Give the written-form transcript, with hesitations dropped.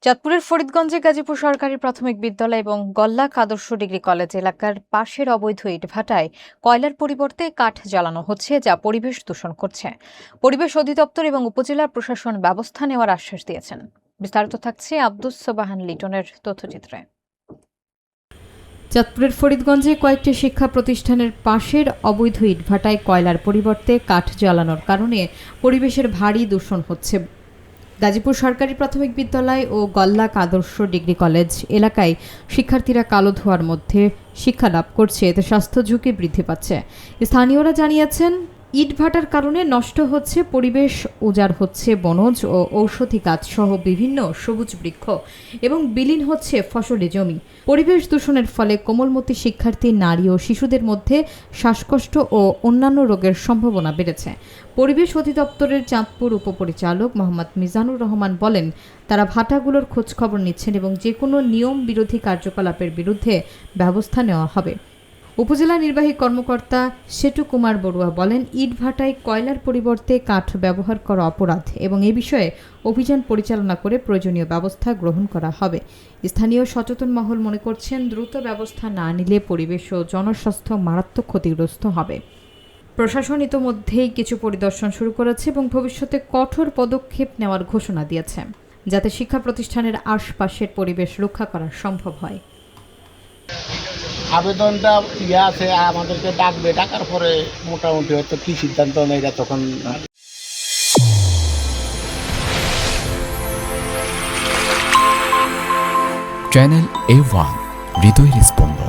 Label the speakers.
Speaker 1: চাঁদপুরের ফরিদগঞ্জে গাজীপুর সরকারি প্রাথমিক বিদ্যালয় এবং গল্লাক আদর্শ ডিগ্রি কলেজ এলাকার পাশের অবৈধ ইটভাটায় কয়লার পরিবর্তে কাঠ জ্বালানো হচ্ছে, যা পরিবেশ দূষণ করছে। পরিবেশ অধিদপ্তর এবং উপজেলা প্রশাসন ব্যবস্থা নেওয়ার আশ্বাস দিয়েছেন। বিস্তারিত থাকছে আব্দুস সোবাহান লিটনের তথ্যচিত্রে। চাঁদপুরের ফরিদগঞ্জে কয়েকটি শিক্ষা প্রতিষ্ঠানের পাশের অবৈধ ইটভাটায় কয়লার পরিবর্তে কাঠ জ্বালানোর কারণে পরিবেশের ভারী দূষণ হচ্ছে। গাজীপুর সরকারি প্রাথমিক বিদ্যালয় ও গল্লাক আদর্শ ডিগ্রি কলেজ এলাকায় শিক্ষার্থীরা কালো ধোঁয়ার মধ্যে শিক্ষা লাভ করছে, এতে স্বাস্থ্য ঝুঁকি বৃদ্ধি পাচ্ছে। স্থানীয়রা জানিয়েছেন, ইটভাটার কারণে নষ্ট হচ্ছে পরিবেশ, উজাড় হচ্ছে বনজ ও ঔষধি গাছ সহ বিভিন্ন সবুজ বৃক্ষ এবং বিলীন হচ্ছে ফসলি জমি। পরিবেশ দূষণের ফলে কোমলমতি শিক্ষার্থী, নারী ও শিশুদের মধ্যে শ্বাসকষ্ট ও অন্যান্য রোগের সম্ভাবনা বেড়েছে। পরিবেশ অধিদপ্তরের চাঁদপুর উপপরিচালক মোহাম্মদ মিজানুর রহমান বলেন, তারা ভাটাগুলোর খোঁজখবর নিচ্ছেন এবং যে কোনো নিয়ম বিরোধী কার্যকলাপের বিরুদ্ধে ব্যবস্থা নেওয়া হবে। উপজেলা নির্বাহী কর্মকর্তা সেটু কুমার বড়ুয়া বলেন, ইটভাটায় কয়লার পরিবর্তে কাঠ ব্যবহার করা অপরাধ এবং এ বিষয়ে অভিযান পরিচালনা করে প্রয়োজনীয় ব্যবস্থা গ্রহণ করা হবে। স্থানীয় সচেতন মহল মনে করছেন, দ্রুত ব্যবস্থা না নিলে পরিবেশ ও জনস্বাস্থ্য মারাত্মক ক্ষতিগ্রস্ত হবে। প্রশাসন ইতোমধ্যেই কিছু পরিদর্শন শুরু করেছে এবং ভবিষ্যতে কঠোর পদক্ষেপ নেওয়ার ঘোষণা দিয়েছে, যাতে শিক্ষা প্রতিষ্ঠানের আশপাশের পরিবেশ রক্ষা করা সম্ভব হয়।
Speaker 2: আবেদনটা আছে, আমাদেরকে ডাকবে, ডাকার পরে মোটামুটি হয়তো কি সিদ্ধান্ত নেয় তখন।
Speaker 3: চ্যানেল A1 হৃদয়ের স্পন্দন।